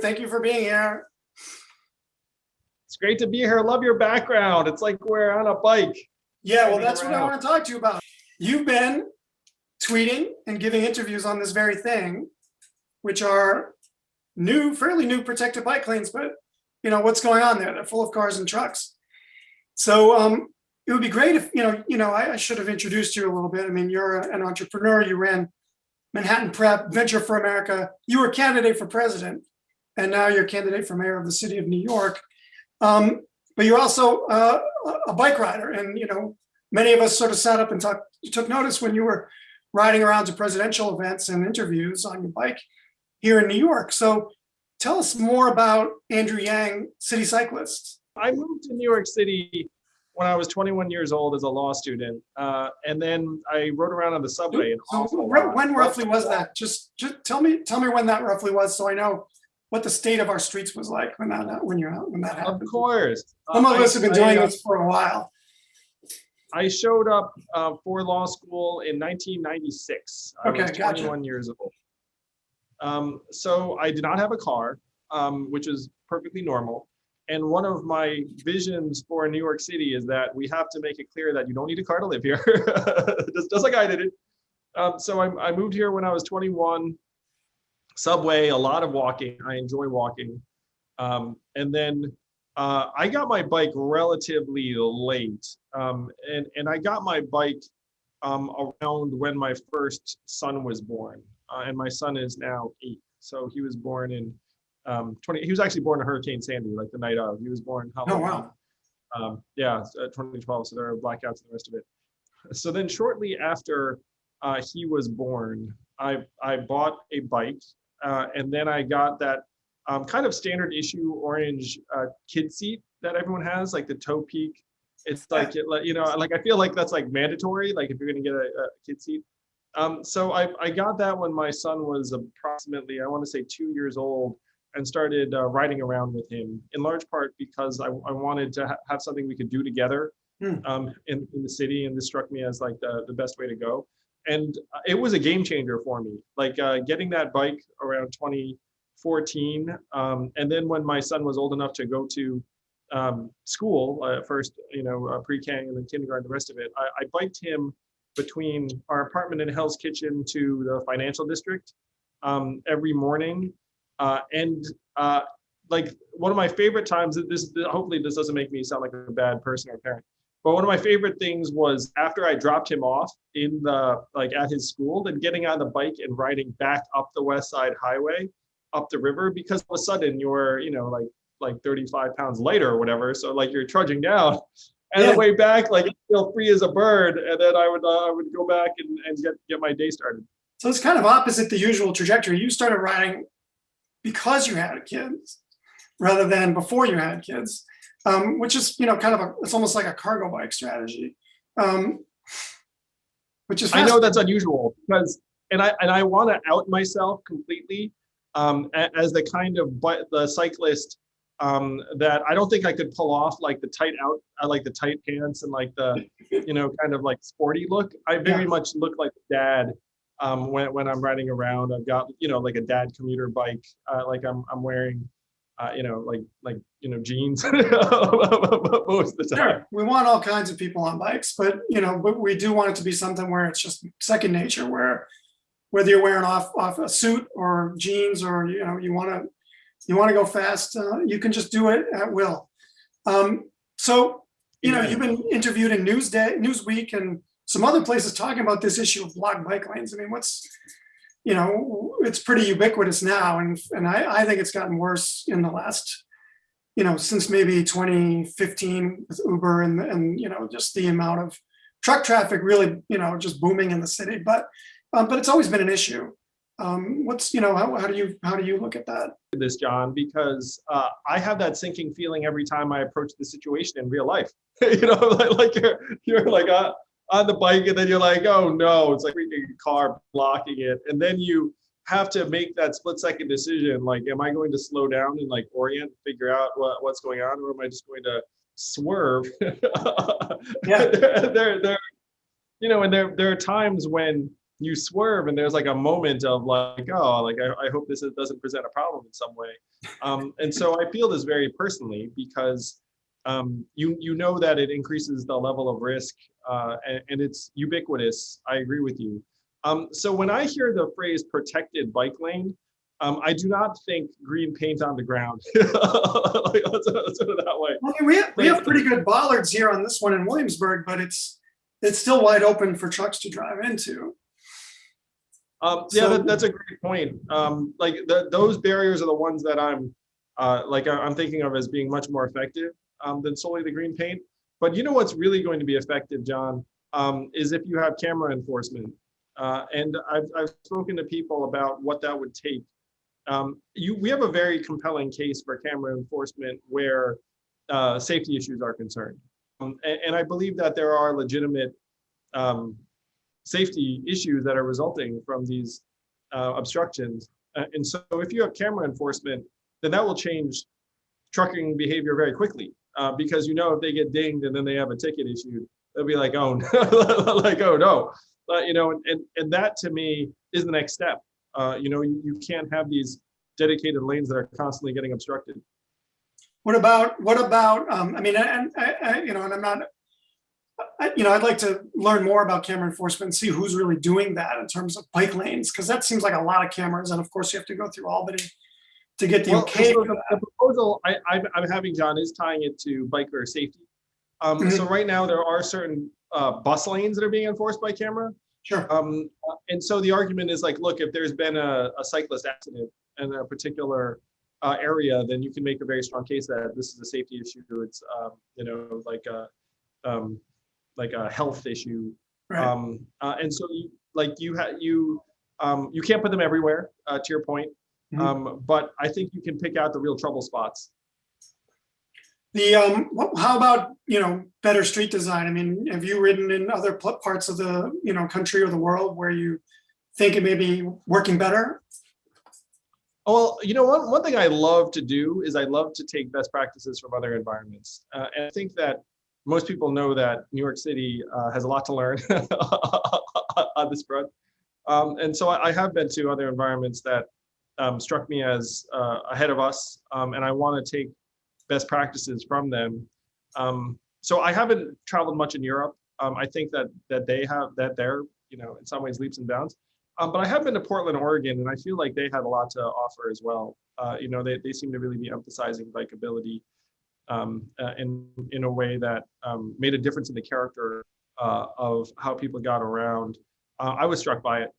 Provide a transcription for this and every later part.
Thank you for being here. It's great to be here. I love your background. It's like we're on a bike. Yeah, well, that's what I want to talk to you about. You've been tweeting and giving interviews on this very thing, which are new, fairly new protected bike lanes, but you know, what's going on there? They're full of cars and trucks. So it would be great if, I should have introduced you a little bit. I mean, you're an entrepreneur. You ran Manhattan Prep, Venture for America. You were candidate for president, and now you're candidate for mayor of the city of New York. But you're also a bike rider. And, many of us sort of sat up and took notice when you were riding around to presidential events and interviews on your bike here in New York. So tell us more about Andrew Yang, City Cyclist. I moved to New York City when I was 21 years old as a law student. And then I rode around on the subway. When roughly was that? Just tell me when that roughly was, so I know what the state of our streets was like when that happened. Of course. Some of us have been doing this for a while. I showed up for law school in 1996. I was 21 years old. So I did not have a car, which is perfectly normal. And one of my visions for New York City is that we have to make it clear that you don't need a car to live here, just like I did it. So I moved here when I was 21. Subway, a lot of walking. I enjoy walking. And then I got my bike relatively late. And I got my bike around when my first son was born. And my son is now 8. So he was born in he was actually born in Hurricane Sandy, like the night of. He was born Halloween. Oh, wow. 2012, so there are blackouts and the rest of it. So then shortly after he was born, I bought a bike, and then I got that kind of standard issue orange kid seat that everyone has, like the toe peak. It's like, like I feel like that's like mandatory, like if you're gonna get a kid seat. So I got that when my son was approximately, I want to say 2 years old, and started riding around with him, in large part because I wanted to have something we could do together in the city, and this struck me as like the best way to go. And it was a game changer for me, like getting that bike around 2014. And then when my son was old enough to go to school, first, pre-K and then kindergarten, the rest of it, I biked him between our apartment in Hell's Kitchen to the financial district every morning. Like one of my favorite times, hopefully this doesn't make me sound like a bad person or parent, but one of my favorite things was after I dropped him off at his school, then getting on the bike and riding back up the West Side Highway, up the river, because all of a sudden you're, like 35 pounds lighter or whatever. So like you're trudging down, and the way back, like I feel free as a bird. And then I would go back and get my day started. So it's kind of opposite the usual trajectory. You started riding because you had kids rather than before you had kids, which is, it's almost like a cargo bike strategy, which is, I know that's unusual because, and I want to out myself completely as the kind of the cyclist that I don't think I could pull off like the tight pants and like the, kind of like sporty look. I very much look like a dad. When I'm riding around, I've got, like a dad commuter bike, like I'm wearing, jeans most of the time. Sure. We want all kinds of people on bikes, but we do want it to be something where it's just second nature, where whether you're wearing off a suit or jeans, or, you want to go fast, you can just do it at will. So, you've been interviewed in Newsweek and some other places talking about this issue of blocked bike lanes. I mean, it's pretty ubiquitous now. And I think it's gotten worse in the last, since maybe 2015 with Uber and just the amount of truck traffic really, just booming in the city. But it's always been an issue. How do you look at that? This, John, because I have that sinking feeling every time I approach the situation in real life. like you're like, on the bike, and then you're like, oh no, it's like freaking car blocking it. And then you have to make that split-second decision, like, am I going to slow down and like orient, figure out what's going on, or am I just going to swerve? There are times when you swerve and there's like a moment of like, oh, like I hope this doesn't present a problem in some way. And so I feel this very personally because you know that it increases the level of risk and it's ubiquitous. I agree with you. So when I hear the phrase protected bike lane, I do not think green paint on the ground. Like, let's put it that way. I mean, we have pretty good bollards here on this one in Williamsburg, but it's still wide open for trucks to drive into. Yeah, that's a great point. Like those barriers are the ones that I'm thinking of as being much more effective than solely the green paint. But you know what's really going to be effective, John, is if you have camera enforcement. And I've spoken to people about what that would take. We have a very compelling case for camera enforcement where safety issues are concerned. And I believe that there are legitimate safety issues that are resulting from these obstructions. And so if you have camera enforcement, then that will change trucking behavior very quickly because if they get dinged and then they have a ticket issued, they'll be like, oh, no, like, oh no. And that to me is the next step. You can't have these dedicated lanes that are constantly getting obstructed. What about? I mean, and I'm not. I'd like to learn more about camera enforcement and see who's really doing that in terms of bike lanes, because that seems like a lot of cameras, and of course you have to go through Albany to get the okay. So the proposal I'm having, John, is tying it to biker safety. So right now there are certain bus lanes that are being enforced by camera. Sure. And so the argument is like, look, if there's been a cyclist accident in a particular area, then you can make a very strong case that this is a safety issue. It's like a health issue. Right. And so you can't put them everywhere, to your point. But I think you can pick out the real trouble spots. How about better street design? I mean, have you ridden in other parts of the country or the world where you think it may be working better? Well, one thing I love to do is I love to take best practices from other environments, and I think that most people know that New York City has a lot to learn on this front, and so I have been to other environments that struck me as ahead of us, and I want to take best practices from them. So I haven't traveled much in Europe. I think that they have that they're in some ways leaps and bounds. But I have been to Portland, Oregon, and I feel like they had a lot to offer as well. They seem to really be emphasizing bikeability in a way that made a difference in the character of how people got around. I was struck by it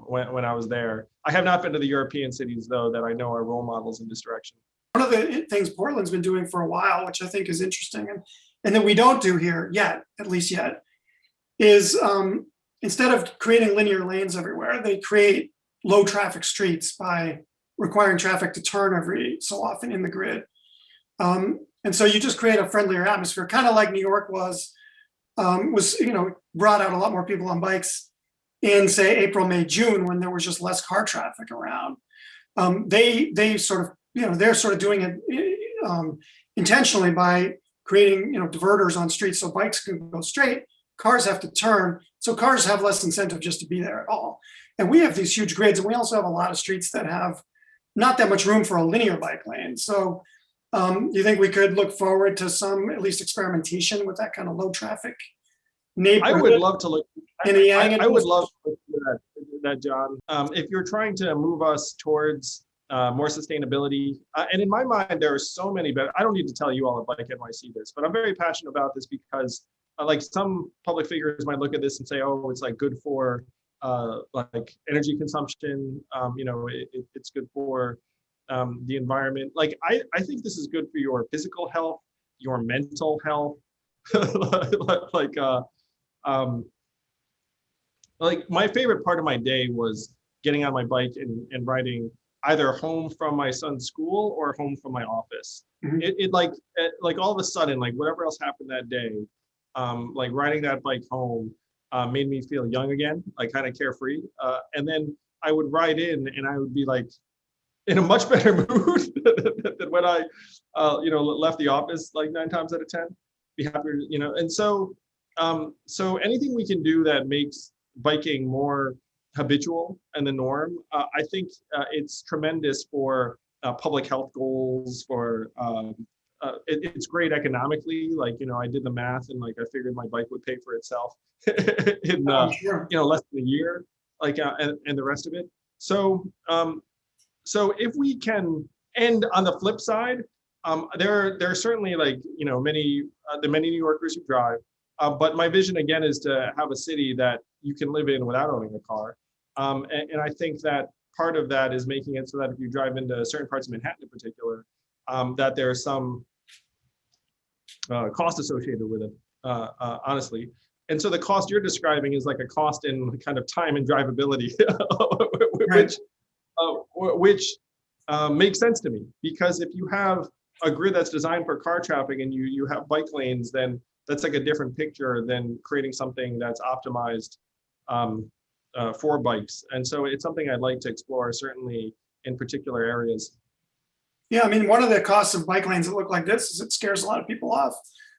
when I was there. I have not been to the European cities, though, that I know are role models in this direction. One of the things Portland's been doing for a while, which I think is interesting, and that we don't do here yet, at least yet, is instead of creating linear lanes everywhere, they create low traffic streets by requiring traffic to turn every so often in the grid. And so you just create a friendlier atmosphere, kind of like New York was brought out a lot more people on bikes in, say, April, May, June, when there was just less car traffic around. They sort of, they're sort of doing it intentionally by creating, diverters on streets so bikes can go straight, cars have to turn, so cars have less incentive just to be there at all. And we have these huge grids, and we also have a lot of streets that have not that much room for a linear bike lane. So you think we could look forward to some, at least, experimentation with that kind of low traffic neighborhood? I would love to look. I would love to look at that, John. If you're trying to move us towards more sustainability, and in my mind, there are so many. But I don't need to tell you all at Bike NYC this, but I'm very passionate about this because, like, some public figures might look at this and say, "Oh, it's like good for like energy consumption. It's good for the environment." Like, I think this is good for your physical health, your mental health. Like my favorite part of my day was getting on my bike and riding either home from my son's school or home from my office. Mm-hmm. It like all of a sudden, like whatever else happened that day, like riding that bike home made me feel young again, like kind of carefree. And then I would ride in and I would be like in a much better mood than when I, left the office like 9 times out of 10. Be happier, and so anything we can do that makes biking more habitual and the norm. I think it's tremendous for public health goals, for it's great economically. Like, I did the math and like I figured my bike would pay for itself in Sure. less than a year, like and the rest of it. So if we can, and on the flip side, there are certainly like many New Yorkers who drive, but my vision again is to have a city that you can live in without owning a car, and I think that part of that is making it so that if you drive into certain parts of Manhattan in particular, that there's some cost associated with it, honestly. And so the cost you're describing is like a cost in kind of time and drivability, which makes sense to me, because if you have a grid that's designed for car traffic and you have bike lanes, then that's like a different picture than creating something that's optimized for bikes. And so it's something I'd like to explore, certainly in particular areas. Yeah, I mean, one of the costs of bike lanes that look like this is it scares a lot of people off,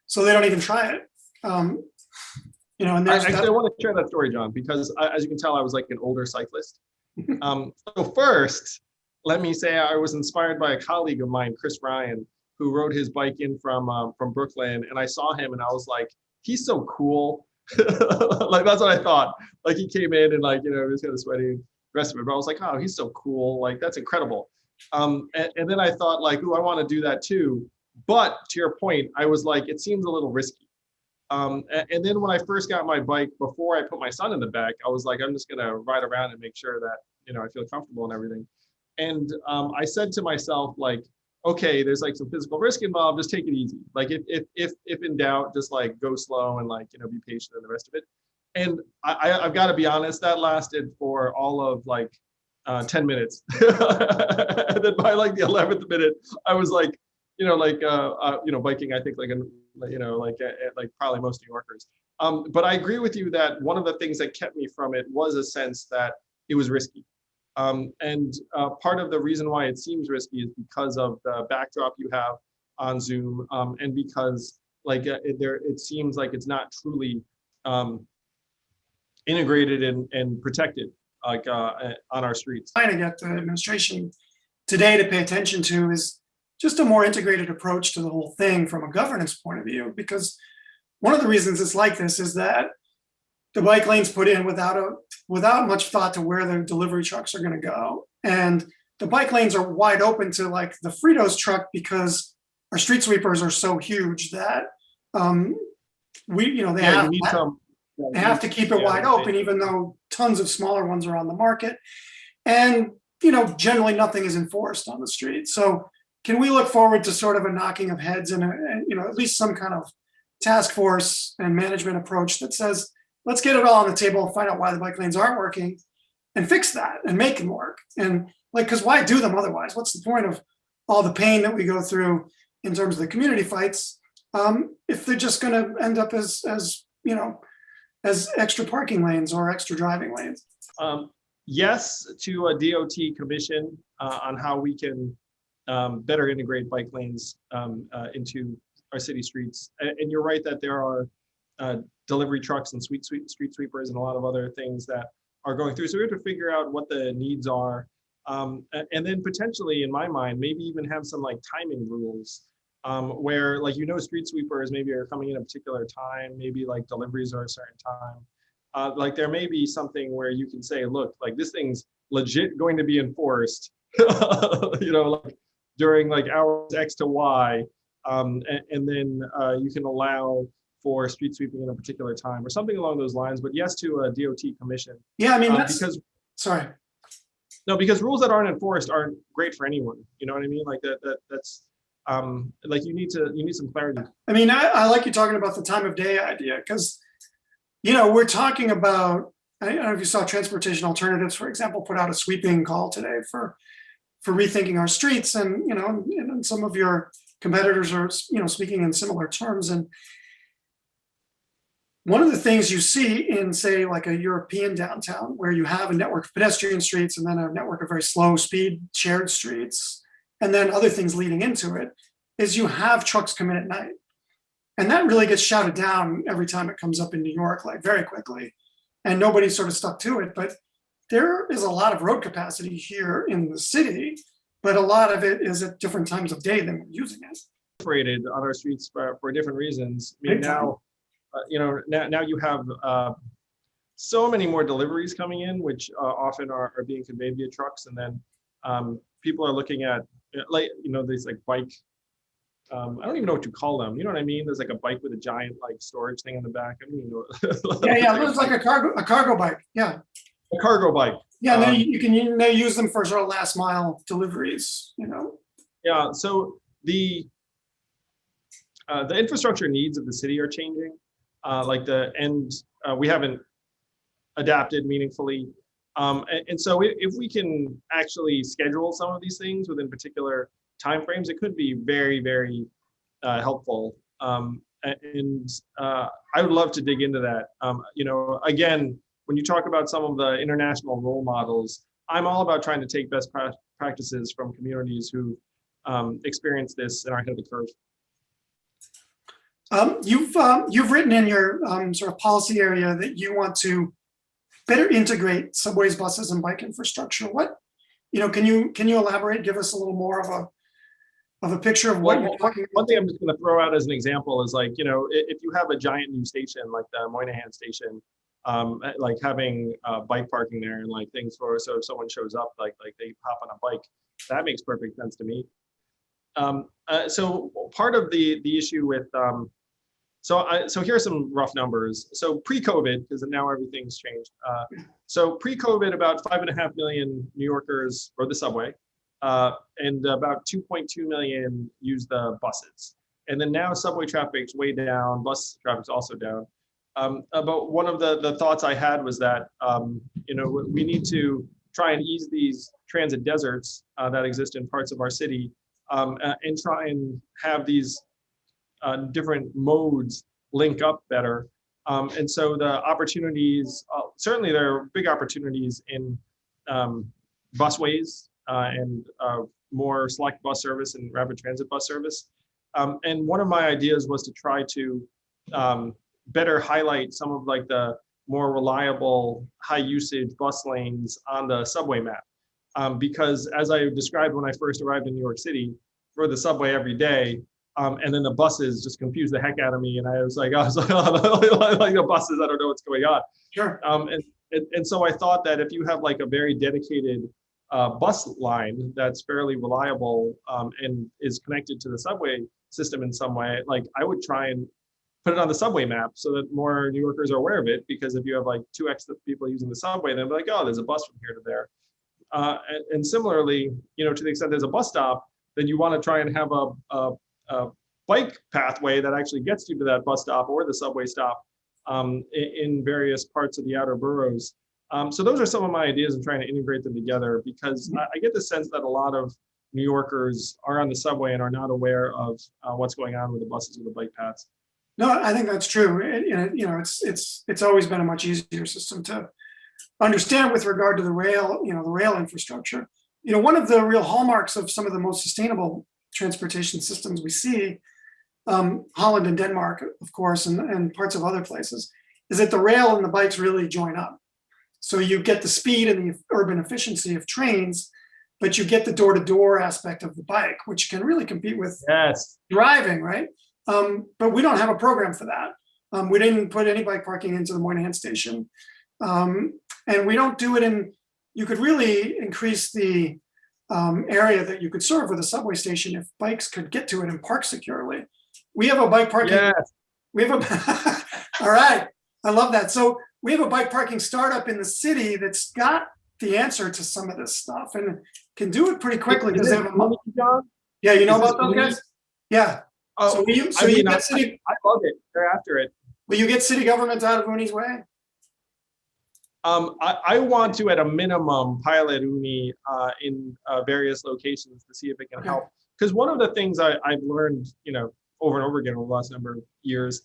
so they don't even try it. And there's Actually, I want to share that story, John, because as you can tell, I was like an older cyclist. So first, let me say I was inspired by a colleague of mine, Chris Ryan, who rode his bike in from Brooklyn, and I saw him and I was like, he's so cool. Like that's what I thought. Like he came in and like, he was kind of sweaty, the rest of it, but I was like, oh, he's so cool. Like that's incredible. And then I thought like, ooh, I want to do that too. But to your point, I was like, it seems a little risky. And then when I first got my bike, before I put my son in the back, I was like, I'm just gonna ride around and make sure that I feel comfortable and everything. And I said to myself, like, okay, there's like some physical risk involved. Just take it easy. Like if in doubt, just like go slow and like be patient and the rest of it. And I've got to be honest, that lasted for all of like 10 minutes. And then by like the 11th minute, I was like, biking. I think like probably most New Yorkers. But I agree with you that one of the things that kept me from it was a sense that it was risky. And part of the reason why it seems risky is because of the backdrop you have on Zoom, and because like it seems like it's not truly integrated and protected like on our streets. Trying to get the administration today to pay attention to is just a more integrated approach to the whole thing from a governance point of view, because one of the reasons it's like this is that the bike lanes put in without much thought to where the delivery trucks are going to go, and the bike lanes are wide open to like the Fritos truck because our street sweepers are so huge that they have to keep it wide open, even though tons of smaller ones are on the market, and generally nothing is enforced on the street. So can we look forward to sort of a knocking of heads and at least some kind of task force and management approach that says, let's get it all on the table and find out why the bike lanes aren't working and fix that and make them work. And because why do them otherwise? What's the point of all the pain that we go through in terms of the community fights if they're just going to end up as extra parking lanes or extra driving lanes? Yes, to a DOT commission on how we can better integrate bike lanes into our city streets. And you're right that there are delivery trucks and street sweepers and a lot of other things that are going through. So we have to figure out what the needs are. And then potentially, in my mind, maybe even have some like timing rules where like, street sweepers maybe are coming in a particular time, maybe like deliveries are a certain time. Like there may be something where you can say, look, like this thing's legit going to be enforced, like during like hours X to Y. And then you can allow for street sweeping in a particular time or something along those lines, but yes to a DOT commission. Yeah, I mean, because rules that aren't enforced aren't great for anyone. You know what I mean? Like that's like you need some clarity. I mean, I like you talking about the time of day idea, because we're talking about, I don't know if you saw Transportation Alternatives, for example, put out a sweeping call today for rethinking our streets, and and some of your competitors are speaking in similar terms. And one of the things you see in, say, like a European downtown, where you have a network of pedestrian streets and then a network of very slow speed shared streets, and then other things leading into it, is you have trucks come in at night. And that really gets shouted down every time it comes up in New York, like very quickly. And nobody's sort of stuck to it. But there is a lot of road capacity here in the city, but a lot of it is at different times of day than we're using it. Operated on our streets for different reasons. I mean, Big time. now, now you have so many more deliveries coming in, which often are being conveyed via trucks, and then people are looking at these like bike. I don't even know what you call them. You know what I mean? There's like a bike with a giant like storage thing in the back. I don't even know. Yeah, it looks like a cargo bike. Yeah. A cargo bike. Yeah, and then you can use them for sort of last mile deliveries. Yeah. So the infrastructure needs of the city are changing. We haven't adapted meaningfully. And so if we can actually schedule some of these things within particular timeframes, it could be very, very helpful. I would love to dig into that. Again, when you talk about some of the international role models, I'm all about trying to take best practices from communities who experience this and are ahead of the curve. You've written in your sort of policy area that you want to better integrate subways, buses, and bike infrastructure. Can you elaborate? Give us a little more of a picture of what you're talking about. One thing I'm just going to throw out as an example is if you have a giant new station like the Moynihan station, like having bike parking there and like things so if someone shows up, like they hop on a bike, that makes perfect sense to me. So part of the issue with so here are some rough numbers. So pre-COVID, because now everything's changed. So pre-COVID, about 5.5 million New Yorkers rode the subway, and about 2.2 million used the buses. And then now subway traffic's way down, bus traffic's also down. But one of the thoughts I had was that we need to try and ease these transit deserts that exist in parts of our city, and try and have these different modes link up better. And so the opportunities, certainly there are big opportunities in busways and more select bus service and rapid transit bus service. And one of my ideas was to try to better highlight some of like the more reliable, high usage bus lanes on the subway map. Because as I described when I first arrived in New York City, rode the subway every day, and then the buses just confused the heck out of me, and I was like the buses, I don't know what's going on. Sure. And so I thought that if you have like a very dedicated bus line that's fairly reliable and is connected to the subway system in some way, like I would try and put it on the subway map so that more New Yorkers are aware of it. Because if you have like 2x the people using the subway, they'll be like, oh, there's a bus from here to there. And similarly, to the extent there's a bus stop, then you want to try and have a bike pathway that actually gets you to that bus stop or the subway stop in various parts of the outer boroughs. So those are some of my ideas in trying to integrate them together, because I get the sense that a lot of New Yorkers are on the subway and are not aware of what's going on with the buses or the bike paths. No, I think that's true. It's always been a much easier system to understand with regard to the rail, the rail infrastructure. One of the real hallmarks of some of the most sustainable transportation systems we see, Holland and Denmark, of course, and parts of other places, is that the rail and the bikes really join up. So you get the speed and the urban efficiency of trains, but you get the door-to-door aspect of the bike, which can really compete with driving, right? But we don't have a program for that. We didn't put any bike parking into the Moynihan station. And we don't do it you could really increase the area that you could serve with a subway station if bikes could get to it and park securely. We have a bike parking. Yes. We have all right. I love that. So we have a bike parking startup in the city that's got the answer to some of this stuff and can do it pretty quickly because they have yeah, you know about those guys? Yeah. Oh, so you get city. I love it. They're after it. Will you get city government out of Uni's way? I want to, at a minimum, pilot Uni in various locations to see if it can help. Because one of the things I've learned, over and over again over the last number of years,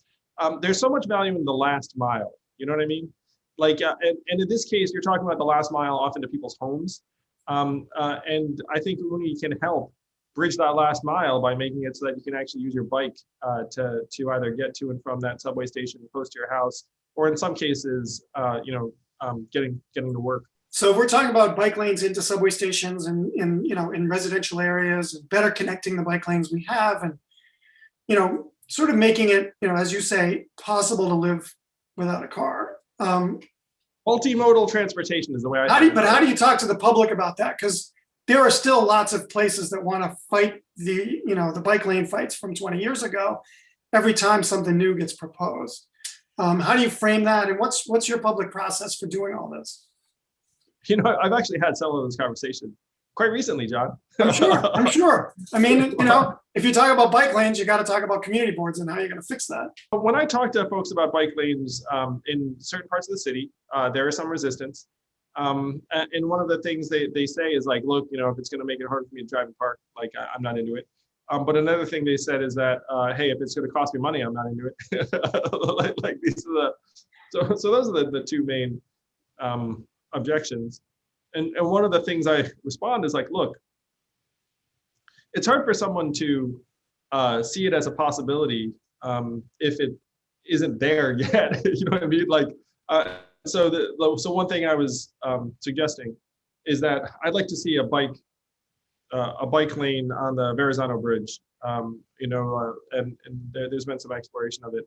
there's so much value in the last mile. You know what I mean? Like, and in this case, you're talking about the last mile often to people's homes. And I think Uni can help bridge that last mile by making it so that you can actually use your bike to either get to and from that subway station close to your house, or in some cases, getting to work. So if we're talking about bike lanes into subway stations and in residential areas, and better connecting the bike lanes we have, and sort of making it, as you say, possible to live without a car. Multimodal transportation is the way I. How do you talk to the public about that? Because there are still lots of places that want to fight the bike lane fights from 20 years ago. Every time something new gets proposed, how do you frame that? And what's your public process for doing all this? I've actually had several of those conversations quite recently, John. I'm sure. I mean, if you talk about bike lanes, you got to talk about community boards and how you're going to fix that. When I talk to folks about bike lanes in certain parts of the city, there is some resistance. And one of the things they say is like, look, if it's going to make it hard for me to drive and park, like I'm not into it. But another thing they said is that, hey, if it's going to cost me money, I'm not into it. like these are so those are the two main objections. And one of the things I respond is like, look, it's hard for someone to see it as a possibility if it isn't there yet. You know what I mean? Like, so one thing I was suggesting is that I'd like to see a bike lane on the Verrazano Bridge. And there's been some exploration of it.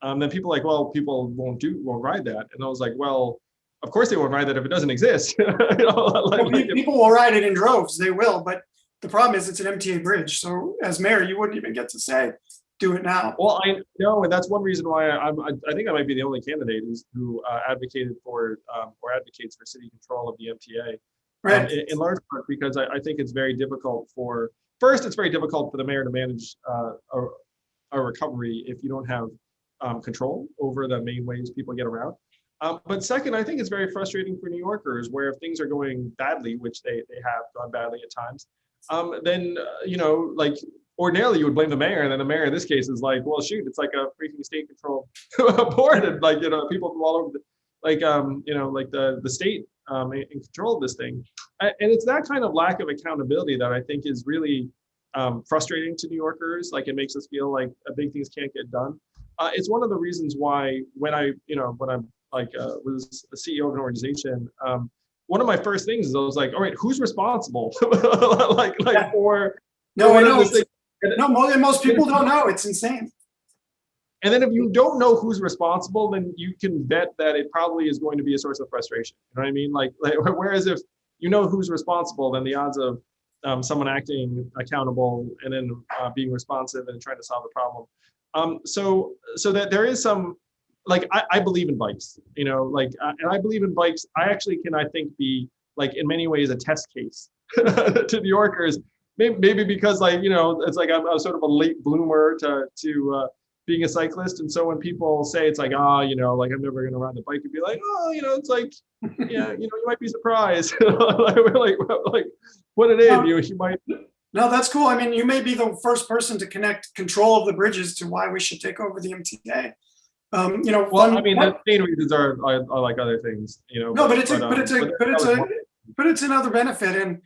Then people are like, well, people won't ride that, and I was like, well, of course they won't ride that if it doesn't exist. People will ride it in droves. They will, but the problem is it's an MTA bridge. So as mayor, you wouldn't even get to say, do it now. Well, I know, and that's one reason why I think I might be the only candidate who advocated for or advocates for city control of the MTA. Right. In large part because I think it's very difficult it's very difficult for the mayor to manage a recovery if you don't have control over the main ways people get around. But second, I think it's very frustrating for New Yorkers where if things are going badly, which they have gone badly at times, then, like ordinarily you would blame the mayor. And then the mayor in this case is like, well, shoot, it's like a freaking state controlled board. And like, people from all over, the state in control of this thing. And it's that kind of lack of accountability that I think is really frustrating to New Yorkers. Like it makes us feel like big things can't get done. It's one of the reasons why when I'm was a CEO of an organization, one of my first things is I was like, all right, who's responsible? For no, I know. Most people don't know. It's insane. And then if you don't know who's responsible, then you can bet that it probably is going to be a source of frustration. You know what I mean? Like whereas if you know who's responsible, then the odds of someone acting accountable and then being responsive and trying to solve the problem. So that there is some, like, I believe in bikes, and I believe in bikes. I actually can, I think, be like in many ways a test case to New Yorkers, maybe because it's like I'm sort of a late bloomer to being a cyclist. And so when people say it's like, I'm never going to ride the bike, you'd be like, it's like, yeah, you might be surprised. like what it is, you might. No, that's cool. I mean, you may be the first person to connect control of the bridges to why we should take over the MTA. The main reasons are like other things, No, but it's another benefit, and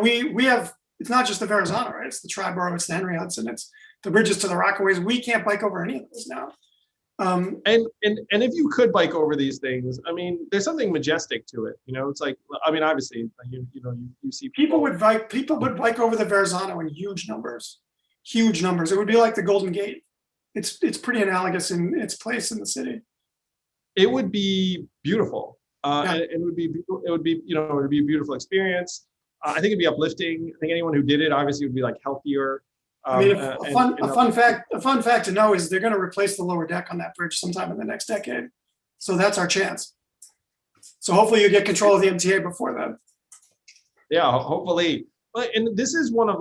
we have. It's not just the Verrazano, right? It's the Triborough, it's the Henry Hudson, it's the bridges to the Rockaways. We can't bike over any of those now. And if you could bike over these things, I mean, there's something majestic to it. It's like, I mean, obviously, you see people would bike over the Verrazano in huge numbers. It would be like the Golden Gate. It's pretty analogous in its place in the city. It would be beautiful. And it would be a beautiful experience. I think it'd be uplifting. I think anyone who did it obviously would be like healthier. I mean, a fun fact to know is they're going to replace the lower deck on that bridge sometime in the next decade. So that's our chance. So hopefully you get control of the MTA before then. Yeah, hopefully. And this is one of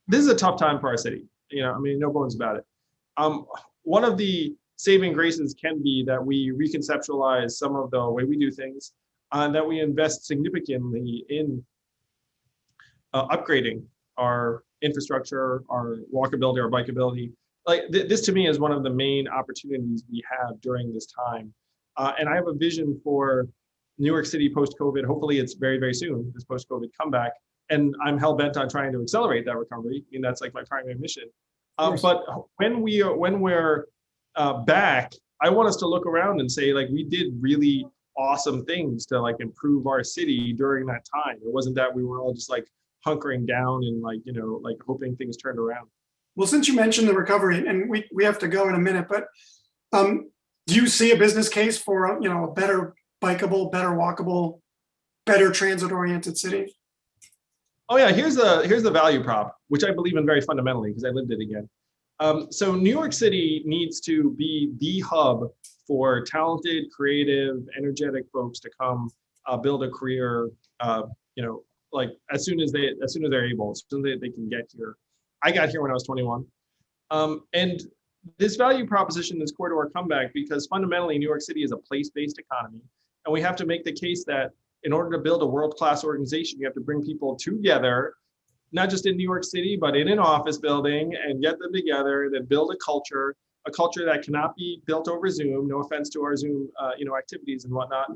this is a tough time for our city. I mean, no bones about it. One of the saving graces can be that we reconceptualize some of the way we do things, and that we invest significantly in upgrading our infrastructure, our walkability, our bikeability. Like this to me is one of the main opportunities we have during this time. And I have a vision for New York City post-COVID. Hopefully it's very, very soon, this post-COVID comeback. And I'm hell-bent on trying to accelerate that recovery. I mean, that's like my primary mission. But when we're back, I want us to look around and say, like, we did really awesome things to like improve our city during that time. It wasn't that we were all just like hunkering down and like, you know, like hoping things turned around. Well, since you mentioned the recovery, and we have to go in a minute, but do you see a business case for a better bikeable, better walkable, better transit-oriented city? Oh yeah, here's the value prop, which I believe in very fundamentally because I lived it again. So New York City needs to be the hub for talented, creative, energetic folks to come build a career. Like as soon as they're able, as soon as they can get here. I got here when I was 21, and this value proposition is core to our comeback because fundamentally New York City is a place-based economy, and we have to make the case that in order to build a world-class organization, you have to bring people together, not just in New York City, but in an office building and get them together, then build a culture that cannot be built over Zoom. No offense to our Zoom, activities and whatnot.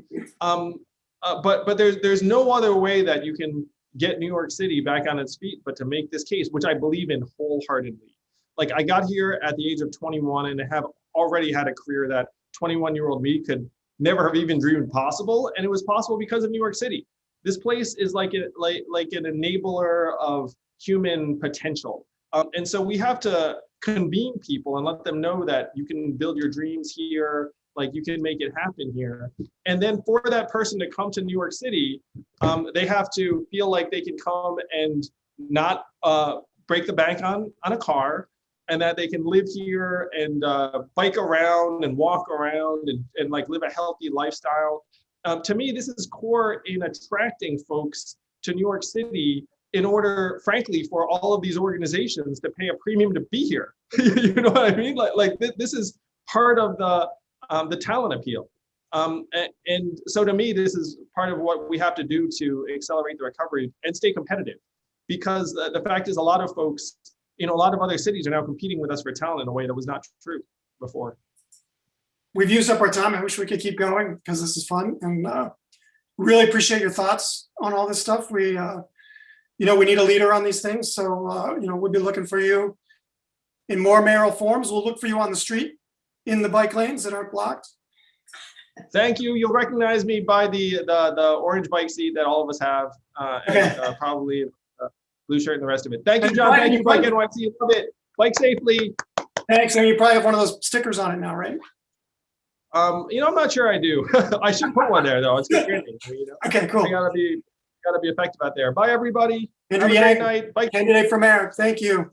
But there's no other way that you can get New York City back on its feet, but to make this case, which I believe in wholeheartedly. Like I got here at the age of 21 and have already had a career that 21-year-old me could never have even dreamed possible, and it was possible because of New York City. This place is like an enabler of human potential, and so we have to convene people and let them know that you can build your dreams here, like you can make it happen here. And then for that person to come to New York City, they have to feel like they can come and not break the bank on a car, and that they can live here and bike around and walk around and like live a healthy lifestyle. To me, this is core in attracting folks to New York City in order, frankly, for all of these organizations to pay a premium to be here. You know what I mean? Like this is part of the talent appeal. And so to me, this is part of what we have to do to accelerate the recovery and stay competitive. Because the fact is a lot of folks, a lot of other cities are now competing with us for talent in a way that was not true before. We've used up our time. I wish we could keep going because this is fun, and really appreciate your thoughts on all this stuff. We need a leader on these things. So, we'll be looking for you in more mayoral forms. We'll look for you on the street in the bike lanes that aren't blocked. Thank you. You'll recognize me by the orange bike seat that all of us have, and probably blue shirt and the rest of it. Thank you, John. Thank you, Bike NYC. Love it. Bike safely. Thanks. And you probably have one of those stickers on it now, right? I'm not sure I do. I should put one there though. It's good. Okay, cool. I gotta be effective out there. Bye, everybody. Andrew Have a great night. Bye. Candidate for mayor. Thank you.